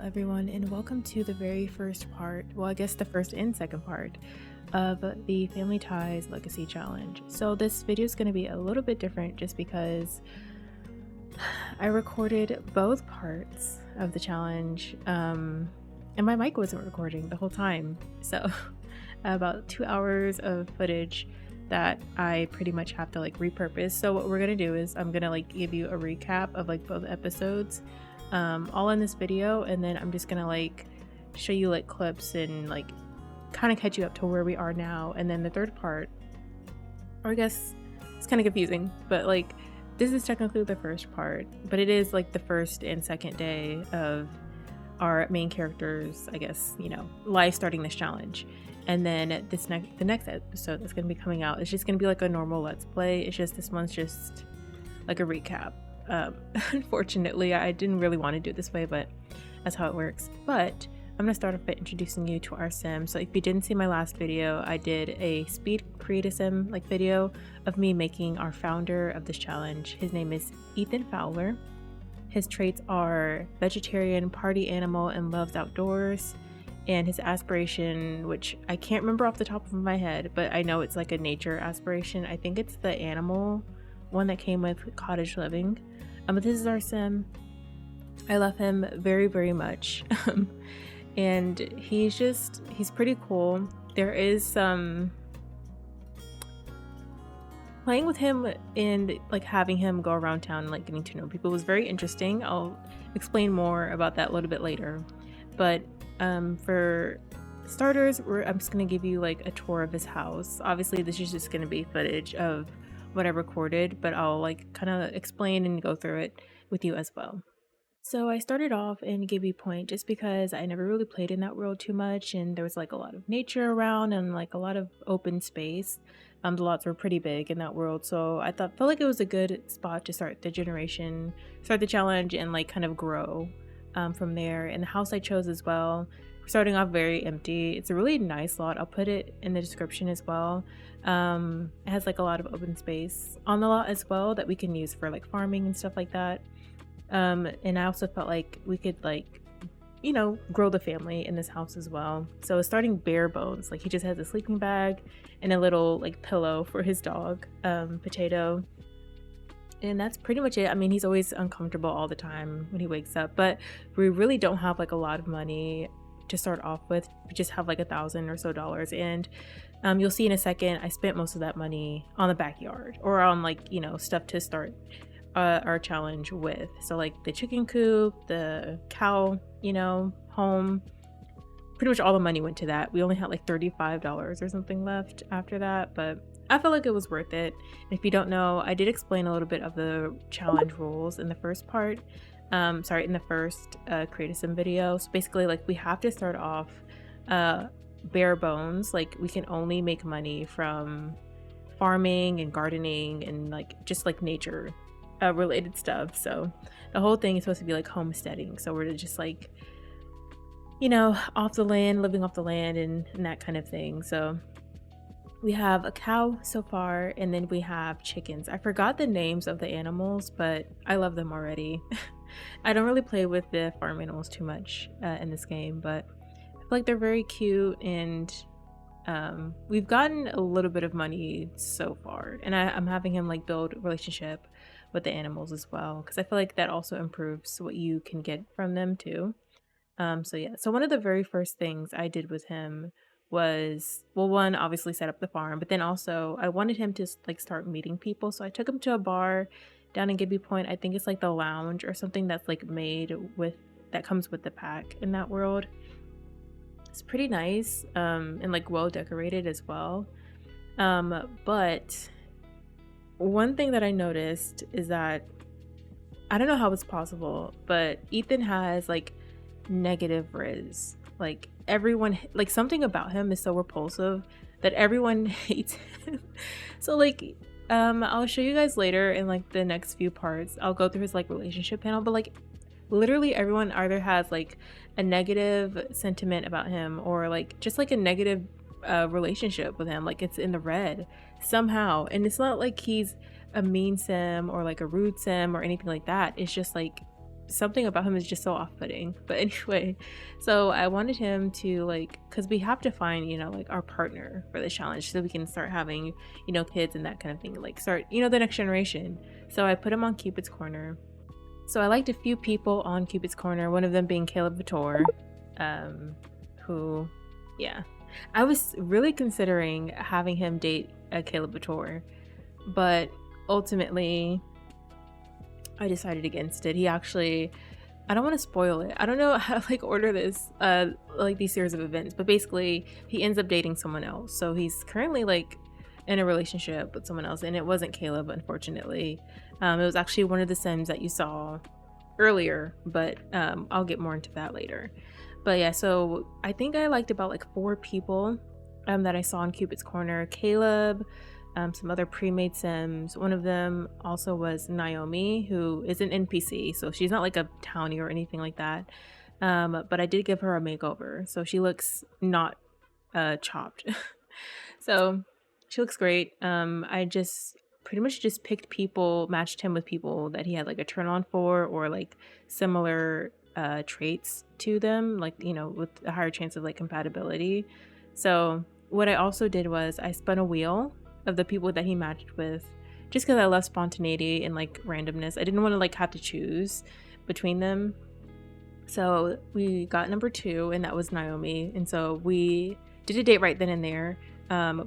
everyone, and welcome to the very first part, well, I guess the first and second part of the Family Ties Legacy Challenge. So this video is going to be a little bit different just because I recorded both parts of the challenge and my mic wasn't recording the whole time. So about 2 hours of footage that I pretty much have to repurpose. So what we're gonna do is I'm gonna give you a recap of both episodes all in this video, and then I'm just gonna show you clips and kind of catch you up to where we are now. And then the third part, or I guess it's kind of confusing, but this is technically the first part, but it is the first and second day of our main characters, I guess, life starting this challenge. And then the next episode that's going to be coming out is just going to be a normal Let's Play. It's just this one's just a recap. Unfortunately, I didn't really want to do it this way, but that's how it works. But I'm going to start off by introducing you to our sim. So if you didn't see my last video, I did a speed create a sim video of me making our founder of this challenge. His name is Ethan Fowler. His traits are vegetarian, party animal, and loves outdoors. And his aspiration, which I can't remember off the top of my head, but I know it's a nature aspiration. I think it's the animal one that came with cottage living. But this is our sim. I love him very, very much. And he's pretty cool. There is some playing with him and having him go around town and getting to know people was very interesting. I'll explain more about that a little bit later. But for starters, I'm just going to give you a tour of his house. Obviously, this is just going to be footage of what I recorded, but I'll kind of explain and go through it with you as well. So I started off in Gibby Point just because I never really played in that world too much, and there was a lot of nature around and a lot of open space. The lots were pretty big in that world, so I felt like it was a good spot to start the challenge and kind of grow from there. And the house I chose as well, we're starting off very empty. It's a really nice lot. I'll put it in the description as well. It has a lot of open space on the lot as well that we can use for farming and stuff like that. And I also felt like we could grow the family in this house as well. So it's starting bare bones. He just has a sleeping bag and a little pillow for his dog, Potato. And that's pretty much it. I mean, he's always uncomfortable all the time when he wakes up, but we really don't have a lot of money to start off with. We just have $1,000 or so dollars, and you'll see in a second I spent most of that money on the backyard or on stuff to start our challenge with. So the chicken coop, the cow, home, pretty much all the money went to that. We only had $35 or something left after that, but I felt like it was worth it. And if you don't know, I did explain a little bit of the challenge rules in the first part. In the first create a sim video. So basically, we have to start off bare bones. We can only make money from farming and gardening and just nature related stuff. So the whole thing is supposed to be homesteading. So we're just off the land, living off the land and that kind of thing. So we have a cow so far, and then we have chickens. I forgot the names of the animals, but I love them already. I don't really play with the farm animals too much in this game, but I feel like they're very cute, and we've gotten a little bit of money so far, and I'm having him build a relationship with the animals as well, because I feel like that also improves what you can get from them too. So one of the very first things I did with him was, well, one, obviously set up the farm, but then also I wanted him to start meeting people. So I took him to a bar down in Gibby Point. I think it's the lounge or something that's made with, that comes with the pack in that world. It's pretty nice and well decorated as well. But one thing that I noticed is that I don't know how it's possible, but Ethan has negative riz. Everyone, something about him is so repulsive that everyone hates him. So I'll show you guys later in the next few parts. I'll go through his relationship panel, but literally everyone either has a negative sentiment about him or just a negative relationship with him. It's in the red somehow, and it's not he's a mean sim or a rude sim or anything like that. It's just something about him is just so off-putting. But anyway, so I wanted him to like, because we have to find, like our partner for the challenge so we can start having, kids and that kind of thing, like start, the next generation. So I put him on Cupid's Corner. So I liked a few people on Cupid's Corner, one of them being Caleb Vitor, who, yeah, I was really considering having him date Caleb Vitor, but ultimately I decided against it. He actually, I don't want to spoil it. I don't know how to like order this, like these series of events, but basically he ends up dating someone else. So he's currently like in a relationship with someone else, and it wasn't Caleb, unfortunately. It was actually one of the Sims that you saw earlier, but I'll get more into that later. But yeah, so I think I liked about like 4 people that I saw in Cupid's Corner. Caleb, some other pre-made Sims. One of them also was Naomi, who is an NPC, so she's not like a townie or anything like that. But I did give her a makeover, so she looks not chopped. So she looks great. I just pretty much just picked people, matched him with people that he had like a turn on for, or like similar traits to them, like, with a higher chance of like compatibility. So what I also did was I spun a wheel of the people that he matched with, just because I love spontaneity and like randomness. I didn't want to like have to choose between them. So we got number 2, and that was Naomi. And so we did a date right then and there.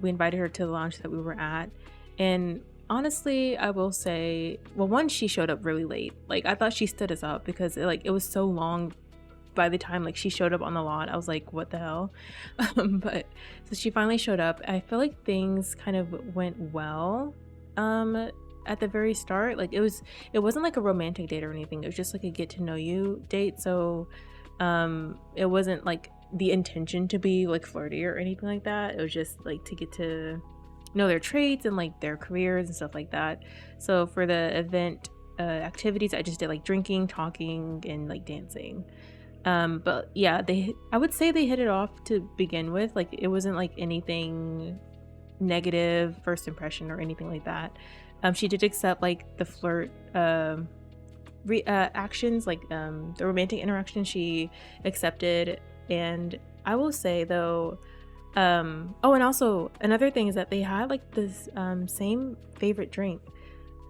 We invited her to the lounge that we were at, and honestly, I will say, well, one, she showed up really late. Like, I thought she stood us up because it was so long by the time like she showed up on the lot. I was like, what the hell? But so she finally showed up. I feel like things kind of went well at the very start. Like, it wasn't like a romantic date or anything. It was just like a get to know you date. So it wasn't like the intention to be like flirty or anything like that. It was just like to get to know their traits and like their careers and stuff like that. So for the event activities, I just did like drinking, talking, and like dancing. But yeah, I would say they hit it off to begin with. Like, it wasn't like anything negative first impression or anything like that. She did accept like the flirt actions, like the romantic interaction she accepted. And I will say though, oh, and also another thing is that they had like this same favorite drink.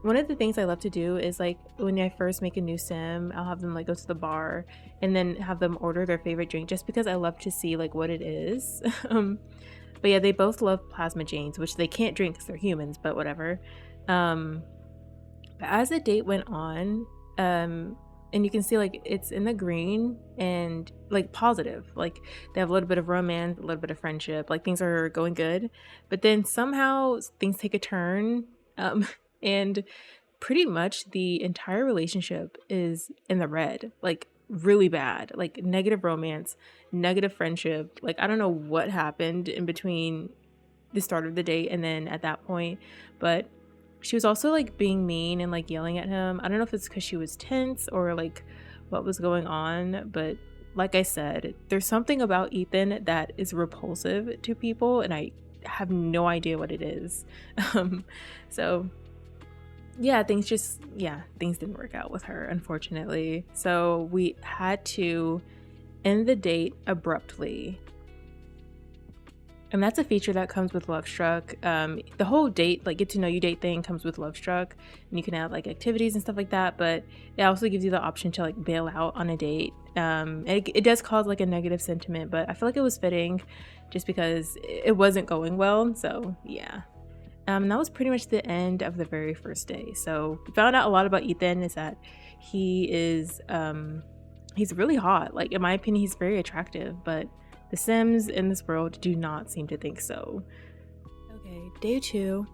One of the things I love to do is like when I first make a new sim, I'll have them like go to the bar and then have them order their favorite drink, just because I love to see like what it is. But yeah, they both love plasma janes, which they can't drink because they're humans, but whatever. But as the date went on, and you can see like it's in the green and like positive, like they have a little bit of romance, a little bit of friendship, like things are going good. But then somehow things take a turn, and pretty much the entire relationship is in the red, like really bad, like negative romance, negative friendship. Like, I don't know what happened in between the start of the date and then at that point, but she was also like being mean and like yelling at him. I don't know if it's because she was tense or like what was going on, but like I said, there's something about Ethan that is repulsive to people, and I have no idea what it is. So yeah, things didn't work out with her, unfortunately. So we had to end the date abruptly. And that's a feature that comes with Lovestruck. The whole date, like get to know you date thing, comes with Lovestruck, and you can add like activities and stuff like that. But it also gives you the option to like bail out on a date. It does cause like a negative sentiment, but I feel like it was fitting, just because it wasn't going well. So yeah. That was pretty much the end of the very first day. So we found out a lot about Ethan, is that he is he's really hot. Like, in my opinion, he's very attractive, but the Sims in this world do not seem to think so. Okay, day 2.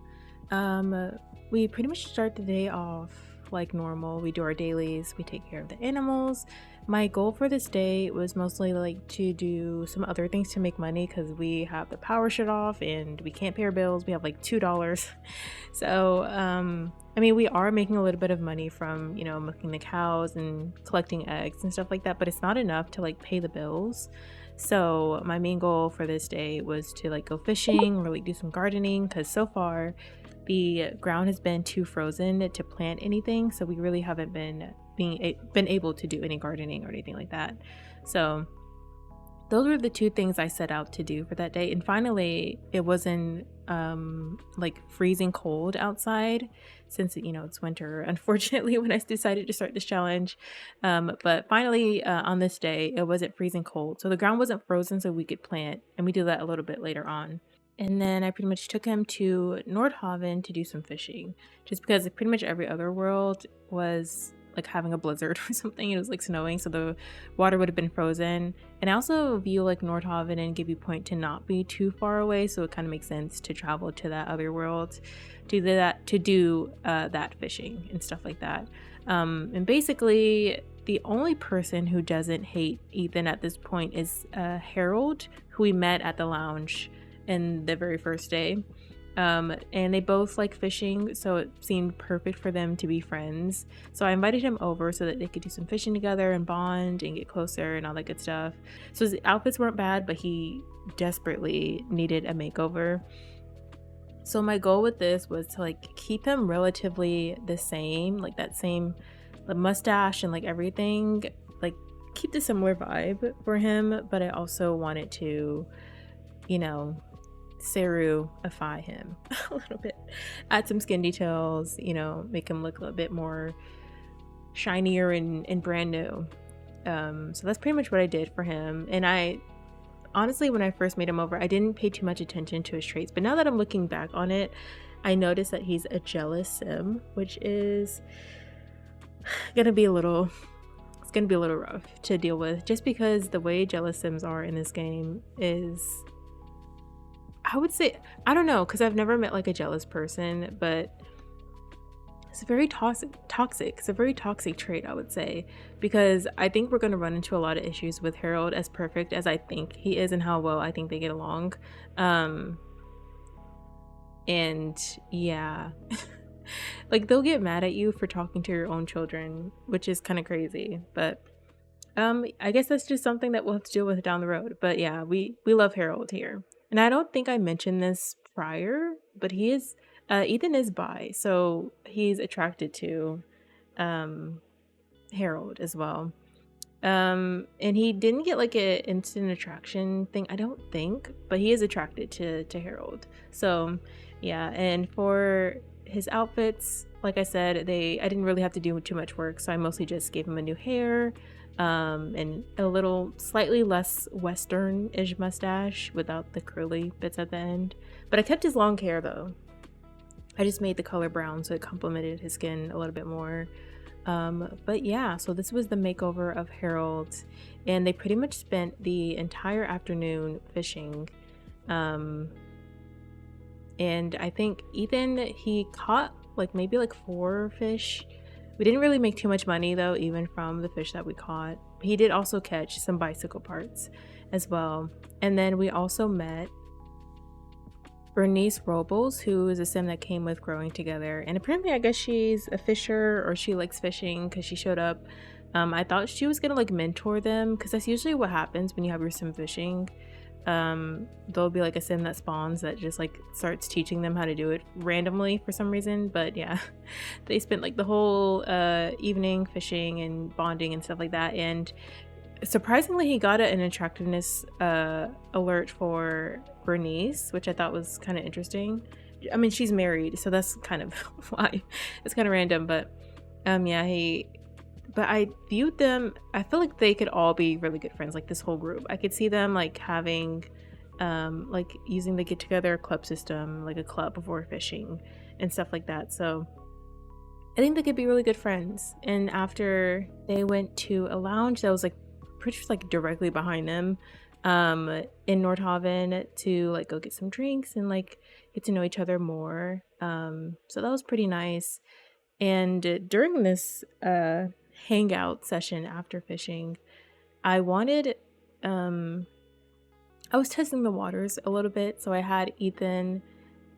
We pretty much start the day off like normal. We do our dailies, we take care of the animals. My goal for this day was mostly like to do some other things to make money, because we have the power shut off and we can't pay our bills. We have like $2. So I mean, we are making a little bit of money from, milking the cows and collecting eggs and stuff like that, but it's not enough to like pay the bills. So my main goal for this day was to like go fishing or like do some gardening, because so far the ground has been too frozen to plant anything, so we really haven't been been able to do any gardening or anything like that. So those were the two things I set out to do for that day. And finally, it wasn't like freezing cold outside, since it's winter, unfortunately, when I decided to start this challenge. But finally, on this day, it wasn't freezing cold, so the ground wasn't frozen, so we could plant, and we do that a little bit later on. And then I pretty much took him to Nordhaven to do some fishing, just because pretty much every other world was like having a blizzard or something. It was like snowing, so the water would have been frozen. And I also view like Nordhaven and Gibby Point to not be too far away, so it kind of makes sense to travel to that other world to do that fishing and stuff like that. And basically, the only person who doesn't hate Ethan at this point is Harold, who we met at the lounge in the very first day. And they both like fishing, so it seemed perfect for them to be friends. So I invited him over so that they could do some fishing together and bond and get closer and all that good stuff. So his outfits weren't bad, but he desperately needed a makeover. So my goal with this was to like keep him relatively the same, like that same the mustache and like everything, like keep the similar vibe for him, but I also wanted to, Seru-ify him a little bit, add some skin details, make him look a little bit more shinier and brand new. So that's pretty much what I did for him. And I honestly, when I first made him over, I didn't pay too much attention to his traits, but now that I'm looking back on it, I noticed that he's a jealous sim, which is gonna be a little rough to deal with, just because the way jealous sims are in this game is, I would say, I don't know, because I've never met like a jealous person, but it's very toxic. It's a very toxic trait, I would say, because I think we're going to run into a lot of issues with Harold, as perfect as I think he is and how well I think they get along. And yeah, like they'll get mad at you for talking to your own children, which is kind of crazy, but I guess that's just something that we'll have to deal with down the road. But yeah, we love Harold here. And I don't think I mentioned this prior, but he is Ethan is bi, so he's attracted to Harold as well. And he didn't get like an instant attraction thing, I don't think, but he is attracted to Harold. So yeah, and for his outfits, like I said, I didn't really have to do too much work, so I mostly just gave him a new hair, and a little slightly less western-ish mustache without the curly bits at the end. But I kept his long hair though. I just made the color brown so it complemented his skin a little bit more. But yeah, so this was the makeover of Harold, and they pretty much spent the entire afternoon fishing. And I think Ethan, he caught like maybe like 4 fish. We didn't really make too much money though, even from the fish that we caught. He did also catch some bicycle parts as well. And then we also met Bernice Robles, who is a sim that came with Growing Together. And apparently I guess she's a fisher, or she likes fishing because she showed up. I thought she was gonna like mentor them, because that's usually what happens when you have your sim fishing. There'll be like a sim that spawns that just like starts teaching them how to do it randomly for some reason. But yeah, they spent like the whole evening fishing and bonding and stuff like that, and surprisingly he got an attractiveness alert for Bernice, which I thought was kind of interesting. I mean, she's married, so that's kind of why it's kind of random, but yeah, but I viewed them, I feel like they could all be really good friends, like this whole group. I could see them like having like using the get together club system, like a club before fishing and stuff like that. So I think they could be really good friends. And after, they went to a lounge that was like pretty much like directly behind them in Nordhaven to like go get some drinks and like get to know each other more. So that was pretty nice. And during this hangout session after fishing, I wanted I was testing the waters a little bit, so I had Ethan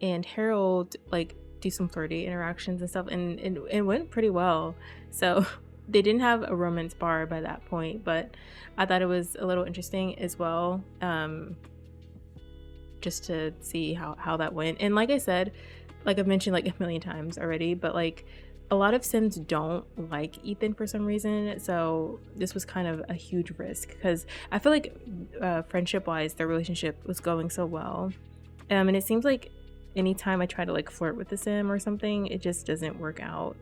and Harold like do some flirty interactions and stuff, and it went pretty well. So they didn't have a romance bar by that point, but I thought it was a little interesting as well, just to see how that went. And like I said, like I've mentioned like a million times already, but like a lot of Sims don't like Ethan for some reason, so this was kind of a huge risk because I feel like friendship wise their relationship was going so well, and it seems like anytime I try to like flirt with the Sim or something, it just doesn't work out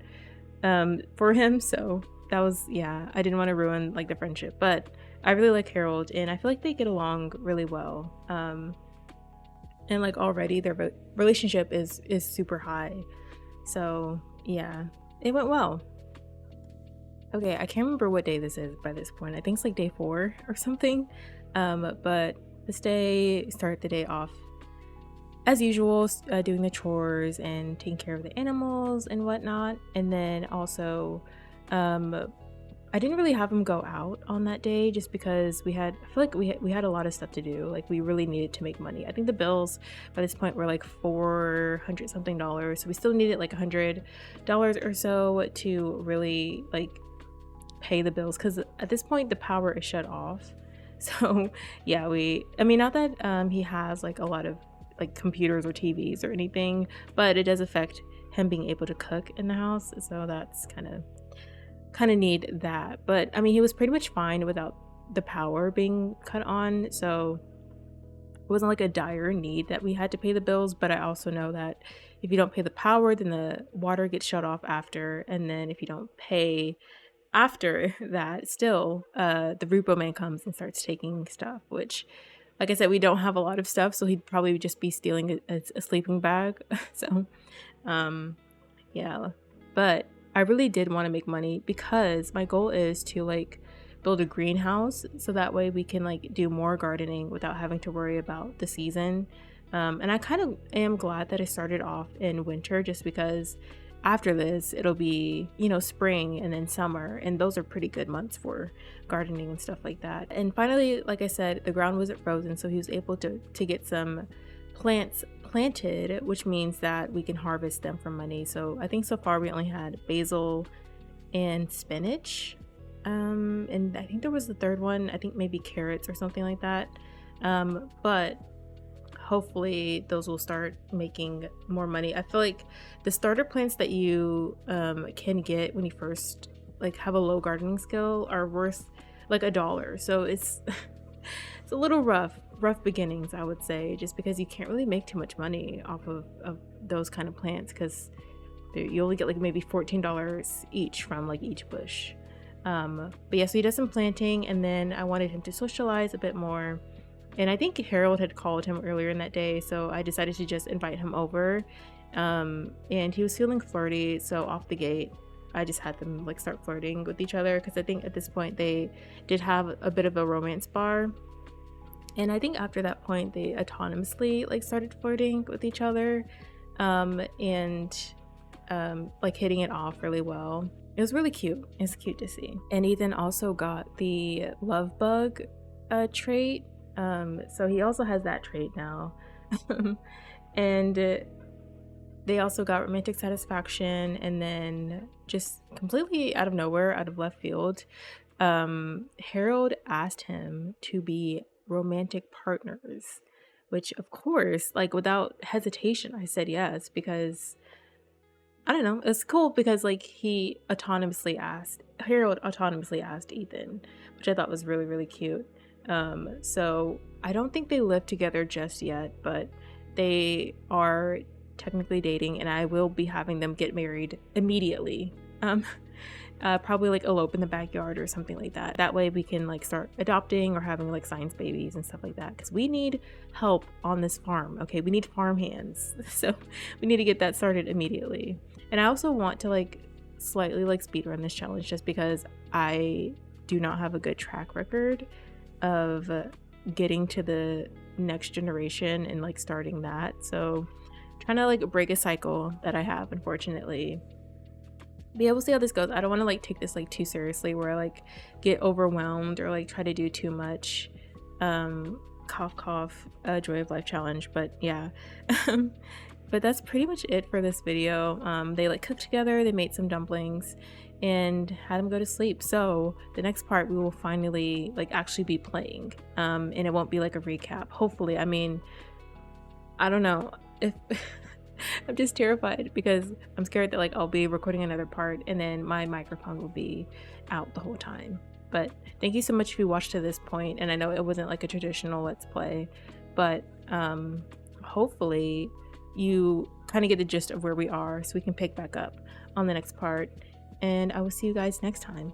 for him. So that was, yeah, I didn't want to ruin like the friendship, but I really like Harold and I feel like they get along really well, and like already their relationship is super high. So yeah, it went well. Okay, I can't remember what day this is by this point. I think it's like day 4 or something. But this day, start the day off as usual, doing the chores and taking care of the animals and whatnot. And then also, I didn't really have him go out on that day just because I feel like we had a lot of stuff to do. Like we really needed to make money. I think the bills by this point were like $400 something, so we still needed like $100 or so to really like pay the bills because at this point the power is shut off. So yeah, I mean, not that he has like a lot of like computers or TVs or anything, but it does affect him being able to cook in the house, so that's kind of need that. But I mean, he was pretty much fine without the power being cut on, so it wasn't like a dire need that we had to pay the bills. But I also know that if you don't pay the power, then the water gets shut off after, and then if you don't pay after that, still the repo man comes and starts taking stuff, which, like I said, we don't have a lot of stuff, so he'd probably just be stealing a sleeping bag. So yeah, but I really did want to make money because my goal is to like build a greenhouse so that way we can like do more gardening without having to worry about the season. And I kind of am glad that I started off in winter just because after this it'll be, you know, spring and then summer, and those are pretty good months for gardening and stuff like that. And finally, like I said, the ground wasn't frozen, so he was able to get some plants planted, which means that we can harvest them for money. So I think so far we only had basil and spinach, and I think there was the third one, I think maybe carrots or something like that, but hopefully those will start making more money. I feel like the starter plants that you can get when you first like have a low gardening skill are worth like $1, so it's it's a little rough beginnings, I would say, just because you can't really make too much money off of those kind of plants because you only get like maybe $14 each from like each bush. But yeah, so he does some planting, and then I wanted him to socialize a bit more, and I think Harold had called him earlier in that day, so I decided to just invite him over, and he was feeling flirty, so off the gate I just had them like start flirting with each other because I think at this point they did have a bit of a romance bar. And I think after that point, they autonomously like started flirting with each other, and like hitting it off really well. It was really cute. It's cute to see. And Ethan also got the love bug trait, so he also has that trait now. And they also got romantic satisfaction, and then just completely out of nowhere, out of left field, Harold asked him to be romantic partners, which of course, like without hesitation, I said yes, because I don't know, it's cool because like Harold autonomously asked Ethan, which I thought was really, really cute. So I don't think they live together just yet, but they are technically dating, and I will be having them get married immediately. Probably like elope in the backyard or something like that. That way we can like start adopting or having like science babies and stuff like that, because we need help on this farm. Okay, we need farm hands, so we need to get that started immediately. And I also want to like slightly like speedrun this challenge just because I do not have a good track record of getting to the next generation and like starting that, so trying to like break a cycle that I have, unfortunately. But yeah, we'll see how this goes. I don't want to like take this like too seriously where I like get overwhelmed or like try to do too much. Cough cough, joy of life challenge. But yeah, but that's pretty much it for this video. They like cooked together, they made some dumplings and had them go to sleep. So the next part we will finally like actually be playing, and it won't be like a recap, hopefully. I mean, I don't know if I'm just terrified because I'm scared that like I'll be recording another part and then my microphone will be out the whole time. But thank you so much if you watched to this point, and I know it wasn't like a traditional let's play, but hopefully you kind of get the gist of where we are so we can pick back up on the next part, and I will see you guys next time.